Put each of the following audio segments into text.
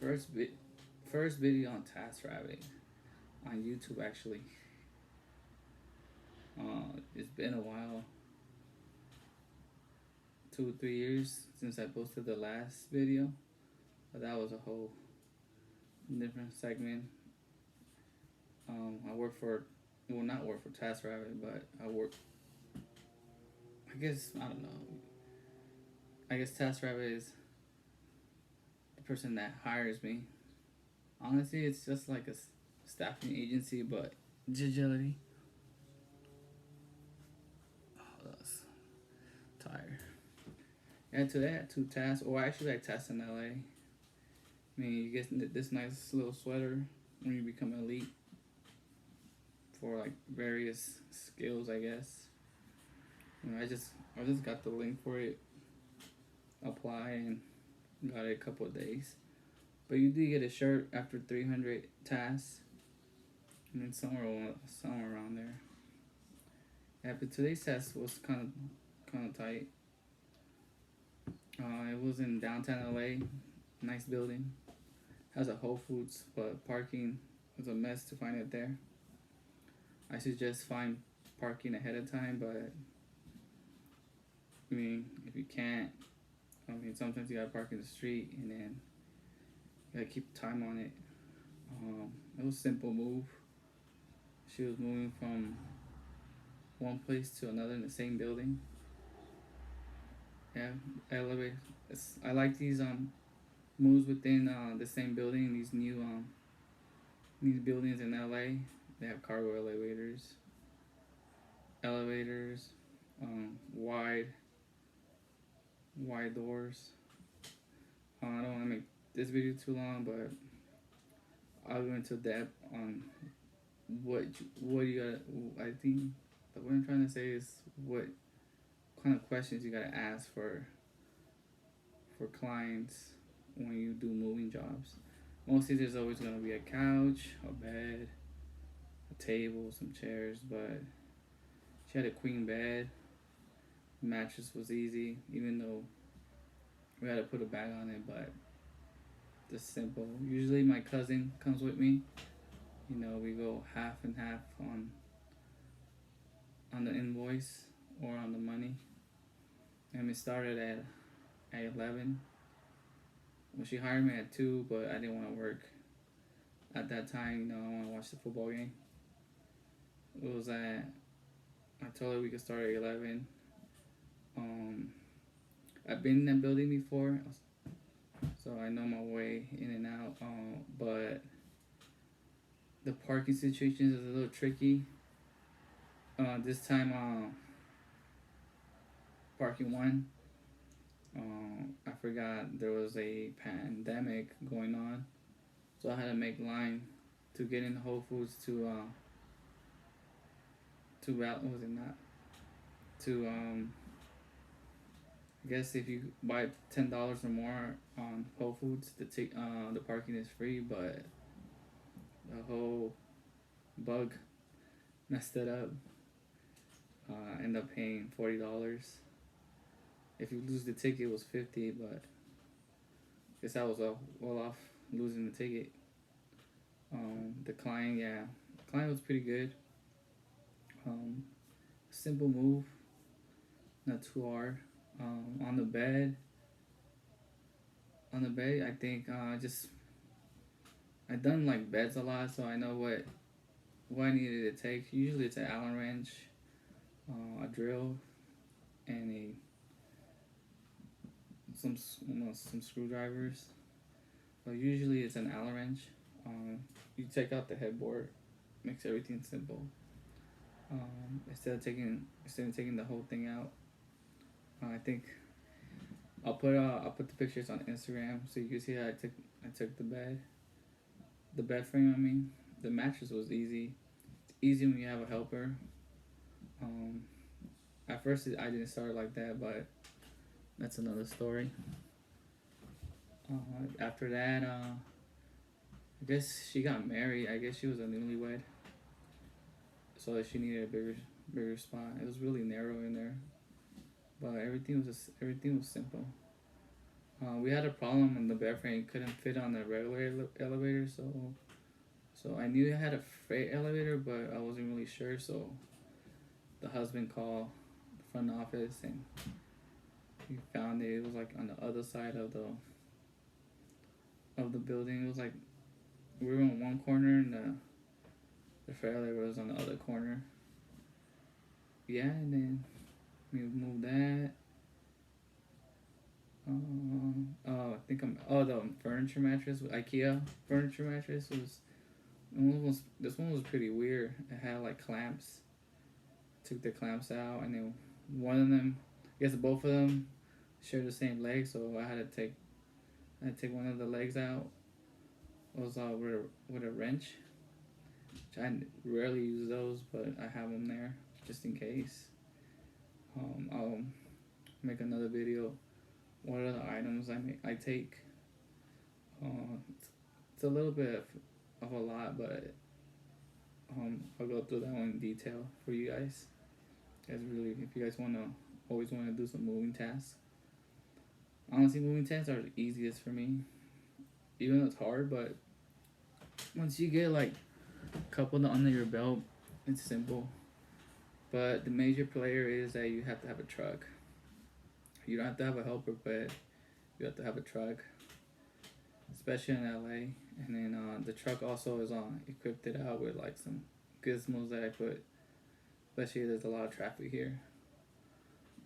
First first video on TaskRabbit on YouTube actually. It's been a while, 2 or 3 years since I posted the last video, but that was a whole different segment. I work for, well, not work for TaskRabbit, but I work. I don't know. I guess TaskRabbit is the person that hires me. Honestly, it's just like a staffing agency, but digitally. Oh, that's tired. Yeah, today I had 2 tasks. Or actually, I tasks in LA. I mean, you get this nice little sweater when you become elite for like various skills, I guess. I just got the link for it, apply, and got it a couple of days. But you do get a shirt after 300 tasks, and then somewhere around there. Yeah, but today's task was kind of tight. It was in downtown LA, nice building. Has a Whole Foods, but parking was a mess to find it there. I suggest find parking ahead of time, but I mean, if you can't, sometimes you gotta park in the street, and then you gotta keep time on it. It was a simple move. She was moving from one place to another in the same building. Yeah, elevator. I like these moves within the same building. These these buildings in LA. They have cargo elevators, wide doors. I don't want to make this video too long, but I'll go into depth on what you gotta. I think what I'm trying to say is what kind of questions you gotta ask for clients when you do moving jobs. Mostly there's always gonna be a couch, a bed, a table, some chairs, but she had a queen bed. The mattress was easy, even though we had to put a bag on it, but just simple. Usually my cousin comes with me. We go half and half on the invoice or on the money. And we started at 11. Well, she hired me at 2, but I didn't want to work at that time. I want to watch the football game. It was at, I told her we could start at 11. I've been in that building before, so I know my way in and out. But the parking situation is a little tricky. This time, parking one. I forgot there was a pandemic going on, so I had to make line to get in Whole Foods what was it not to I guess if you buy $10 or more on Whole Foods, the parking is free, but the whole bug messed it up. End up paying $40. If you lose the ticket, it was $50, but I guess I was well off losing the ticket. The client was pretty good. Simple move, not too hard. On the bed, I think I done like beds a lot, so I know what I needed to take. Usually it's an Allen wrench, a drill, and some screwdrivers. But usually it's an Allen wrench. You take out the headboard, makes everything simple. Instead of taking the whole thing out. I think I'll put the pictures on Instagram so you can see how I took the bed frame. The mattress was easy. It's easy when you have a helper. At first I didn't start like that, but that's another story. After that, I guess she got married. I guess she was a newlywed, so she needed a bigger spot. It was really narrow in there. But everything was simple. We had a problem when the bed frame couldn't fit on the regular elevator, so I knew it had a freight elevator, but I wasn't really sure. So the husband called the front office, and he found it. It was like on the other side of the building. It was like we were in one corner, and the freight elevator was on the other corner. Yeah, and then we moved that. I think the furniture mattress, IKEA furniture mattress this one was pretty weird. It had like clamps. Took the clamps out, and then one of them, I guess both of them, share the same leg, so I had to take one of the legs out. It was with a wrench. Which I rarely use those, but I have them there just in case. I'll make another video. What are the items I take? It's a little bit of a lot, but I'll go through that one in detail for you guys. If you guys always want to do some moving tasks. Honestly, moving tasks are the easiest for me, even though it's hard. But once you get like a couple under your belt, it's simple. But the major player is that you have to have a truck. You don't have to have a helper, but you have to have a truck, especially in LA. And then the truck also is equipped it out with like some gizmos that I put, especially if there's a lot of traffic here.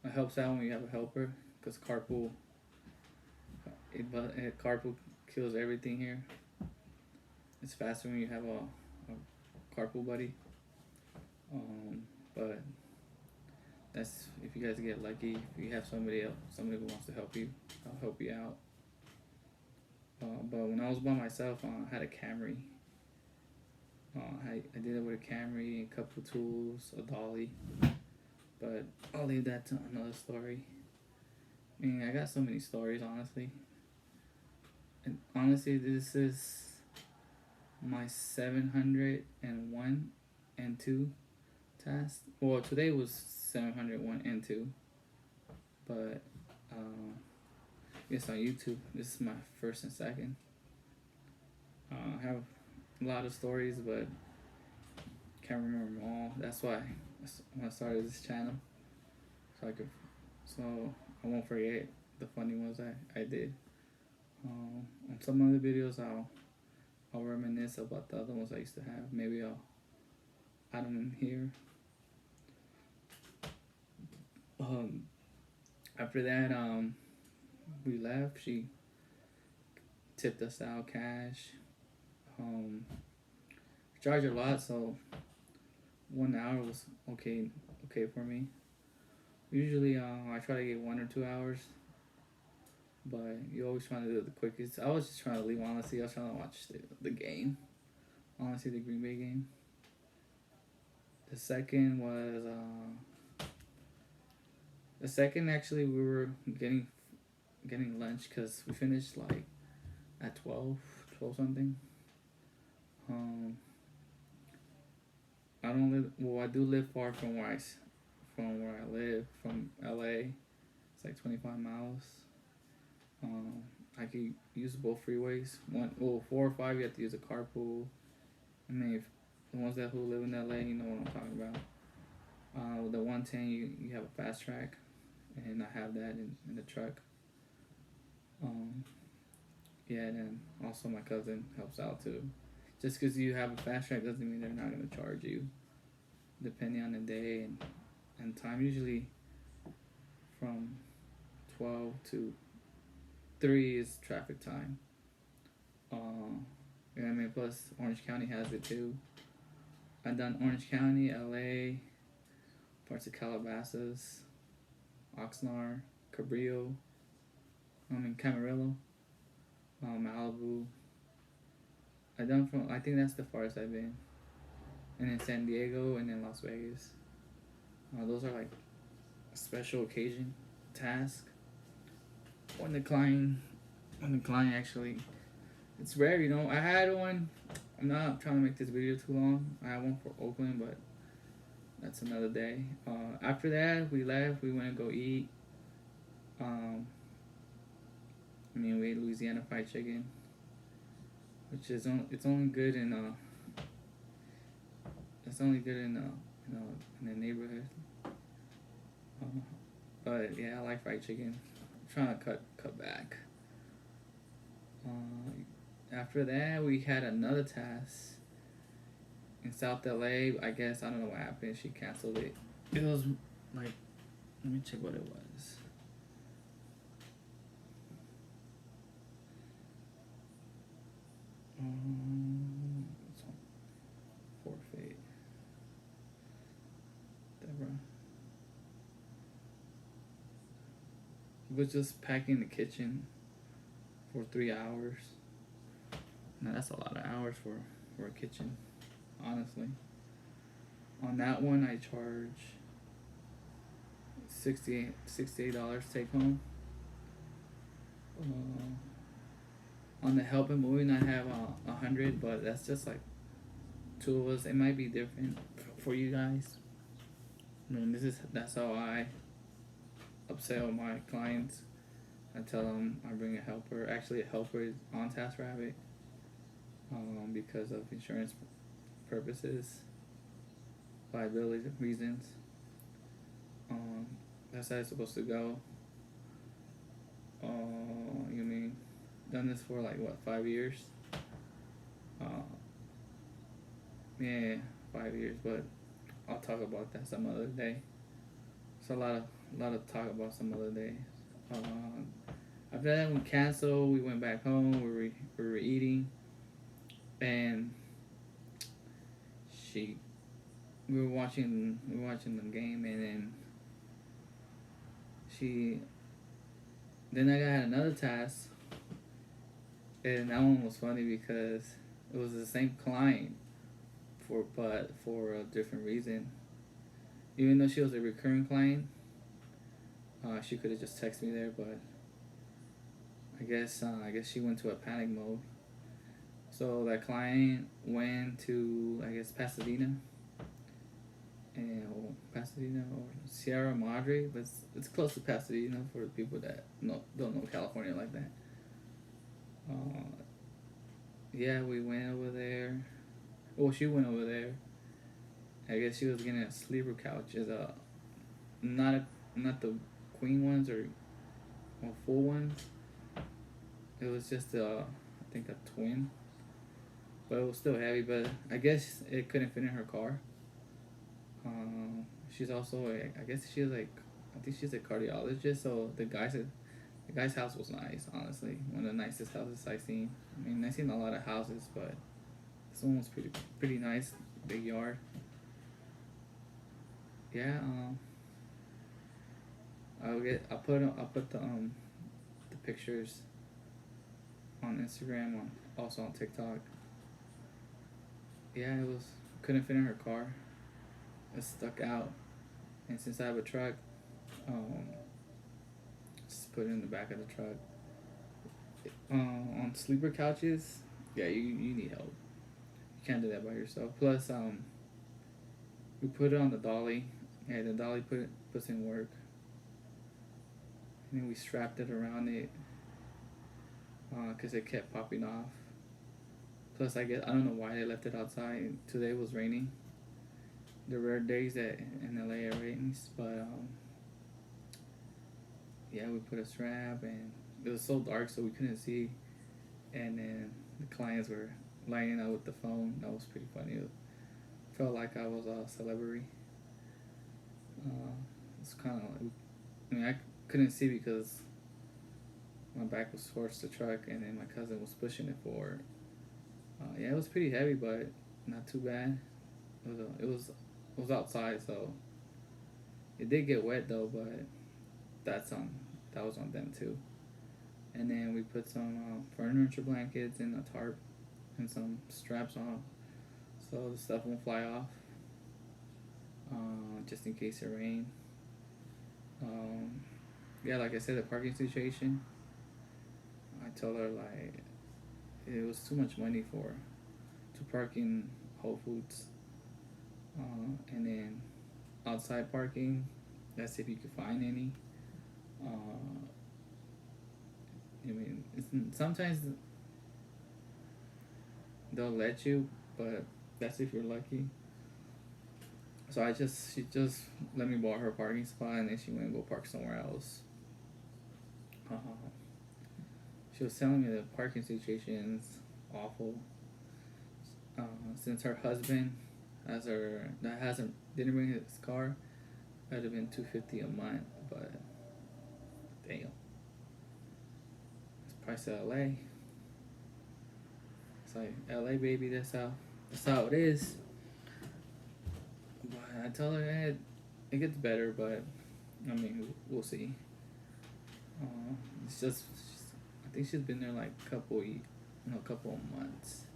It helps out when you have a helper, because carpool kills everything here. It's faster when you have a carpool buddy. But that's if you guys get lucky. If you have somebody who wants to help you, I'll help you out. But when I was by myself, I had a Camry. I did it with a Camry, a couple tools, a dolly. But I'll leave that to another story. I mean, I got so many stories, honestly. And honestly, this is my 701 and 2 task. Well, today was 701 and 2. But, I guess on YouTube, this is my first and second. I have a lot of stories, but can't remember them all. That's why I started this channel, so I won't forget the funny ones I did. On some other videos, I'll reminisce about the other ones I used to have. Maybe I'll add them in here. After that, we left. She tipped us out cash. Charged a lot, so 1 hour was okay for me. Usually, I try to get 1 or 2 hours, but you always trying to do it the quickest. I was just trying to leave, honestly. I was trying to watch the game, honestly, the Green Bay game. The second actually, we were getting lunch because we finished like at 12 something. I do live far from where I live, from LA. It's like 25 miles. I could use both freeways. 4 or 5, you have to use a carpool. I mean, if the ones who live in LA, you know what I'm talking about. With the 110, you have a fast track, and I have that in the truck. Yeah, and then also my cousin helps out too. Just because you have a fast track doesn't mean they're not going to charge you, depending on the day and time. Usually from 12 to 3 is traffic time. Yeah, I mean, plus Orange County has it too. I've done Orange County, LA, parts of Calabasas, Oxnard, Cabrillo, Camarillo, Malibu. I think that's the farthest I've been. And then San Diego, and then Las Vegas. Those are like a special occasion task. When the client actually, it's rare, you know. I had one. I'm not trying to make this video too long. I had one for Oakland, but that's another day. After that, we left. We went to go eat. I mean, we ate Louisiana fried chicken, which is it's only good in it's only good in in the neighborhood. But yeah, I like fried chicken. I'm trying to cut back. After that, we had another task in South LA. I guess I don't know what happened. She canceled it. It was like, let me check what it was. Forfeit. Deborah. Was just packing the kitchen for 3 hours. Now that's a lot of hours for a kitchen, honestly. On that one, I charge $68 take home. On the helping moving, I have 100, but that's just like 2 of us. It might be different for you guys. I mean, that's how I upsell my clients. I tell them I bring a helper. Actually, a helper is on TaskRabbit because of insurance purposes, liability reasons. That's how it's supposed to go. You mean done this for like what, 5 years? Yeah, 5 years, but I'll talk about that some other day. It's a lot of talk about some other day. After that, we canceled. We went back home. We were eating, and we were watching the game, and then I got another task, and that one was funny because it was the same client, but for a different reason. Even though she was a recurring client, she could have just texted me there, but I guess she went to a panic mode. So that client went to, I guess, Pasadena or Sierra Madre, but it's close to Pasadena for the people that don't know California like that. Yeah, we went over there. Well, she went over there. I guess she was getting a sleeper couch. Is not the queen ones or full ones. It was just I think a twin, but it was still heavy. But I guess it couldn't fit in her car. She's also I think she's a cardiologist. So the guy's house was nice. Honestly, one of the nicest houses I've seen. I mean, I've seen a lot of houses, but this one was pretty nice. Big yard. Yeah. I'll put the pictures on Instagram, also on TikTok. Yeah, couldn't fit in her car. It stuck out, and since I have a truck, just put it in the back of the truck. On sleeper couches, yeah, you need help. You can't do that by yourself. Plus, we put it on the dolly. Yeah, the dolly puts in work. And then we strapped it around it because it kept popping off. Plus, I don't know why they left it outside. Today was raining. The rare days that in LA it rains, but yeah, we put a strap, and it was so dark so we couldn't see. And then the clients were lining up with the phone. That was pretty funny. It felt like I was a celebrity. It's kind of like, I mean, I couldn't see because my back was towards the truck, and then my cousin was pushing it forward. Yeah, it was pretty heavy, but not too bad. It was outside, so it did get wet though, but that was on them too. And then we put some furniture blankets and a tarp and some straps on, so the stuff won't fly off. Just in case it rained. Yeah, like I said, the parking situation. I told her like it was too much money to park in Whole Foods, and then outside parking. That's if you could find any. I mean, sometimes they'll let you, but that's if you're lucky. So she just let me borrow her parking spot, and then she went and go park somewhere else. Uh, she was telling me the parking situation is awful. Since her husband didn't bring his car, that'd have been $250 a month. But damn, it's price of LA. It's like LA, baby. That's how it is. But I told her it gets better, but I mean we'll see. It's just I think she's been there like a couple of months.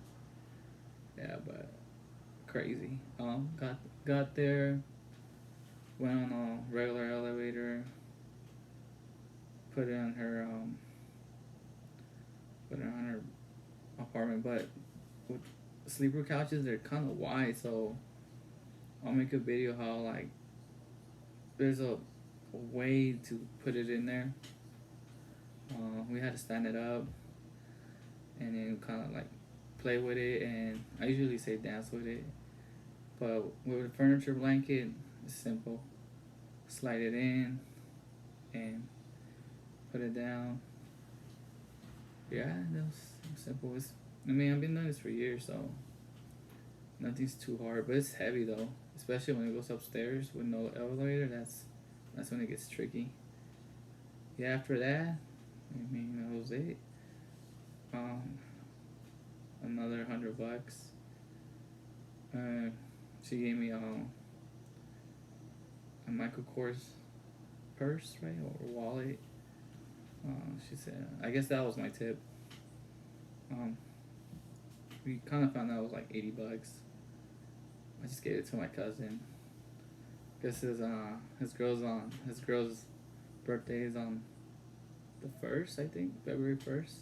Yeah, but crazy. Got there, went on a regular elevator, put it on her apartment, but with sleeper couches, they're kind of wide, so I'll make a video how like there's a way to put it in there. We had to stand it up and then kind of like play with it, and I usually say dance with it, but with a furniture blanket, it's simple. Slide it in and put it down. Yeah, that was simple. I've been doing this for years, so nothing's too hard, but it's heavy though, especially when it goes upstairs with no elevator. That's when it gets tricky. Yeah, after that, that was it. Another $100. She gave me a Michael Kors purse, right, or wallet. She said, I guess that was my tip. We kind of found out it was like $80. I just gave it to my cousin. Guess his girl's birthday is on the 1st, I think, February 1st.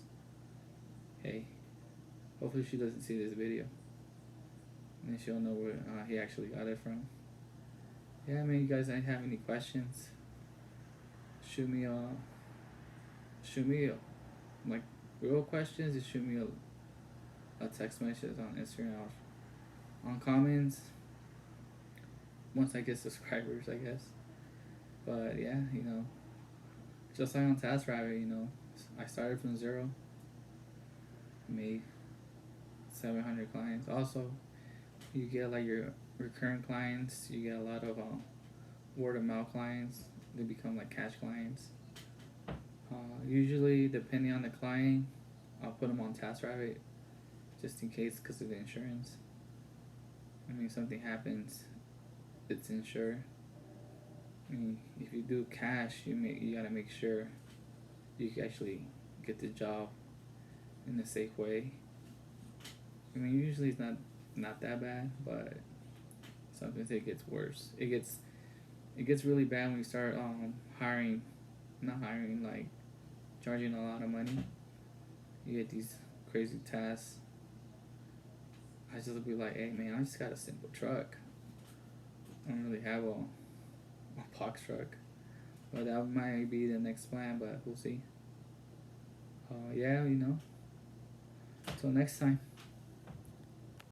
Hey, hopefully she doesn't see this video, and she'll know where he actually got it from. Yeah, you guys ain't have any questions, shoot me like real questions. Just shoot me a text message on Instagram or on comments once I get subscribers, I guess. But yeah, just like on TaskRabbit, I started from zero, made 700 clients. Also, you get like your recurring clients. You get a lot of word of mouth clients. They become like cash clients. Usually, depending on the client, I'll put them on TaskRabbit just in case, because of the insurance. Something happens, it's insured. If you do cash, you gotta make sure you can actually get the job in a safe way. Usually it's not that bad, but sometimes it gets worse. It gets really bad when you start like charging a lot of money. You get these crazy tasks. I just be like, hey man, I just got a simple truck. I don't really have a box truck, but that might be the next plan, but we'll see. Yeah, until next time.